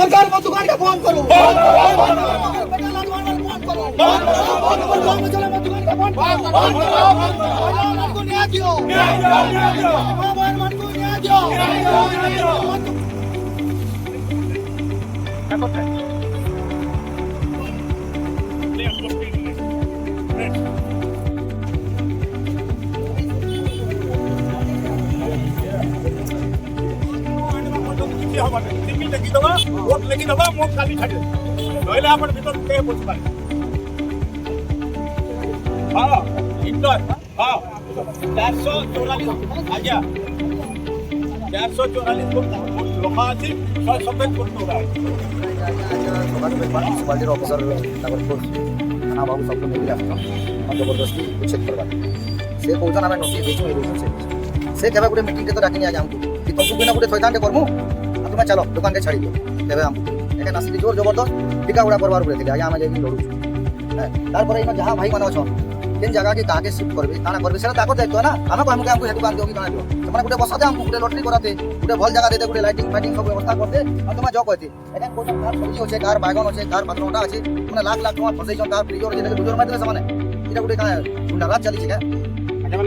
सरकार को दुकान के बंद करो, बंद करो, न्याय दियो, वोट लेकिन दबा मुख खाली छाड़े नहले आपण भीतर के पछ पारे हां इंटर हां 444 आज्ञा 444 को लोहा अछि 127 कोट होगा मुनिसिपालिटी ऑफिसर नगर कोर्ट थाना बाबू सब मिल आछन और जबरदस्ती चेक करबा से कोजन हमें नोटिस देछु ए रूम से केबे गुटे मीटिंग के तो डाकिनी आज हमको कि तुम बिना गुटे थैतांटे करमु तुम्हें चलो दुकान के छाड़ी दो तेरे हम एके नासी जोर जबरदस्त टीका उड़ा करबार पड़े थे आज हम जाई लड़ू तार पर इन जहां भाई माने छ केन जगह के काके शिफ्ट करबे काना करबे सेना ताको दायित्व ना हम को हमको हे दुकान देओ कि काना देओ तुमने गुटे बसा दे हमको गुटे लॉटरी कराते गुटे भल जगह देते गुटे लाइटिंग फाइटिंग सब व्यवस्था करते और तुम जो कहते एके कोटा कार सब्जी होचे कार बागन होचे कार पत्रोटा अछि तुमने लाख लाख टका फसै छ कार प्रियोर जे गुजर मार दे सामाने इटा गुटे काना गुंडा रात चली छै का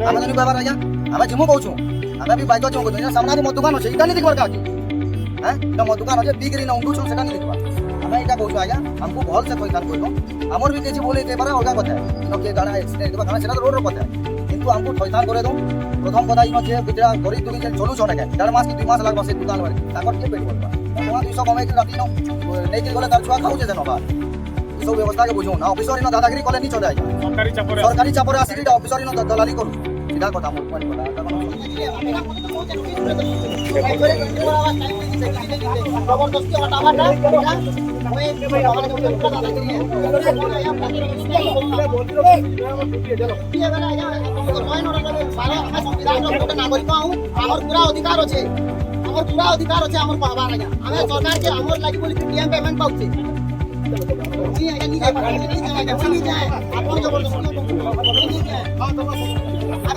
हम नहीं बाबा राजा हम जिमु कहू छु हम भी बाइक चौ कहू सामने मो दुकान होचे इटा नहीं देखबार का हैं तो मो दुकान होचे बिक्री न उंडू छ सेटा नहीं देखबा हमें इटा कहू आज्ञा हमको भल से पैसा कहू हमर भी केछि बोले ते बारे अलगा कथा है नो के गाना एक्सीडेंट देबा गाना सेटा रोड रो कथा है किंतु हमको थैथान करे दो प्रथम कथा इनो जे बिटा गरी तुई जे चलू छ ना के 1.5 मास की 2 मास लागबा से दुकान वाले ताकर के पेट बोलबा तोमा 200 कमाई के राती नो नै के गले तार छुआ खाऊ जे जनबा ई सब व्यवस्था के बुझो ना ऑफिसर इनो दादागिरी कले नहीं चले सरकारी चापरे आसी ऑफिसर इनो दलाली करू सीधा कथा मोर पानी कथा जबरदस्ती हटावाटा नागरिक पूरा अधिकार अच्छे पूरा अधिकार अच्छे कहबार आज्ञा आम सरकार के आम लगे बोली पीएम पेमेंट पाऊे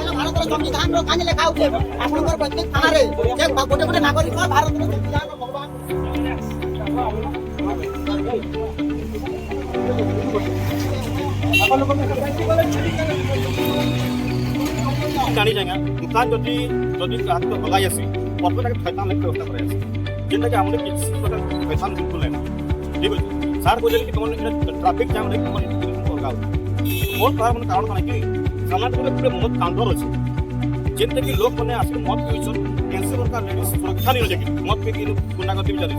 भारत संविधान कहीं लेखा हो प्रत्येक थाना गोटे गोटे नागरिक भारत संविधान भगवान जानी जाएगा दुकान जदि जदि हाथ में लगाई आसी प्रत्येक थैथान व्यवस्था कराई जेनटा कि हमने किसी प्रकार थैथान बिल्कुल नहीं ठीक है सर को कि तुम ट्रैफिक जाम नहीं तुम लगाओ बहुत बार मन कारण माने कि समाज में पूरे बहुत कांडर अछि जेनटा कि लोग माने आसी मत पीछन कैंसर का लेडीज सुरक्षा नहीं होजे मत पे कि गुंडागर्दी भी चली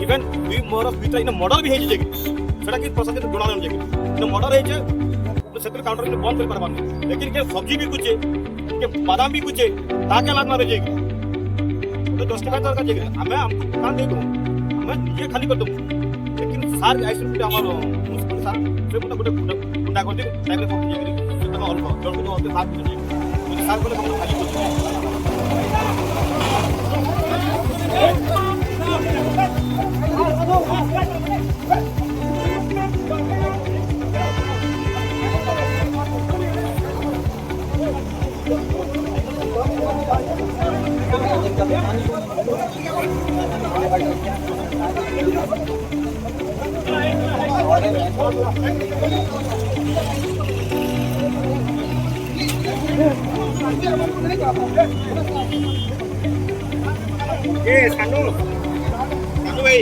इवन वी मोर ऑफ बीटा इन मर्डर भी हेजे कि सेटा कि प्रशासन गुणा नहीं कि इन मर्डर हेजे तो सेटर काउंटर में बंद कर परबा लेकिन के सब्जी भी कुछ के बादाम भी कुछ ताके लाग मारे जे तो 10 टका का जे हमें हमको दुकान दे दो हमें ये खाली कर दो लेकिन सार आइसु के हमारो मुश्किल सा से गुंडा गुंडागर्दी टाइम में पहुंच जे तो ऑल को जड़ को होते साथ में सार को हम खाली कर ये सानू भाई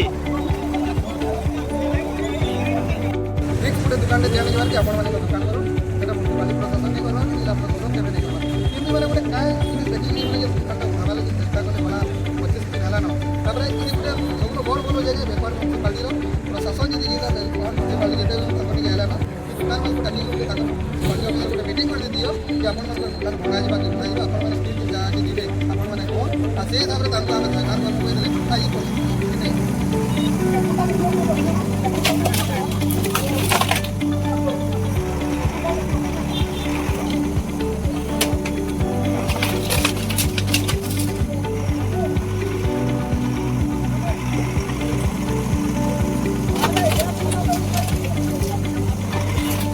एक फुटे दुकान दिया नहीं कि आपण माने दुकान करो सेटा मुनिसिपालिटी प्रशासन नहीं करबा जिला प्रशासन केबे नहीं करबा किंतु माने गुटे काय देखि माने दुकान भागा लगी चेष्टा करले बना 25 दिन हला न तबरे कि गुटे सब बड़ बड़ जगह व्यापार मुनिसिपालिटी रो प्रशासन जी दिला मुनिसिपालिटी जेते कंपनी हला न दुकान में गुटे डाली गुटे कागज गुटे मीटिंग कर दियो कि आपण माने दुकान भगा जिबा कि भाई आपण माने स्थिति जा कि दिबे आपण माने कोन आ से हिसाब रे तांका सरकार को कोइ देले आई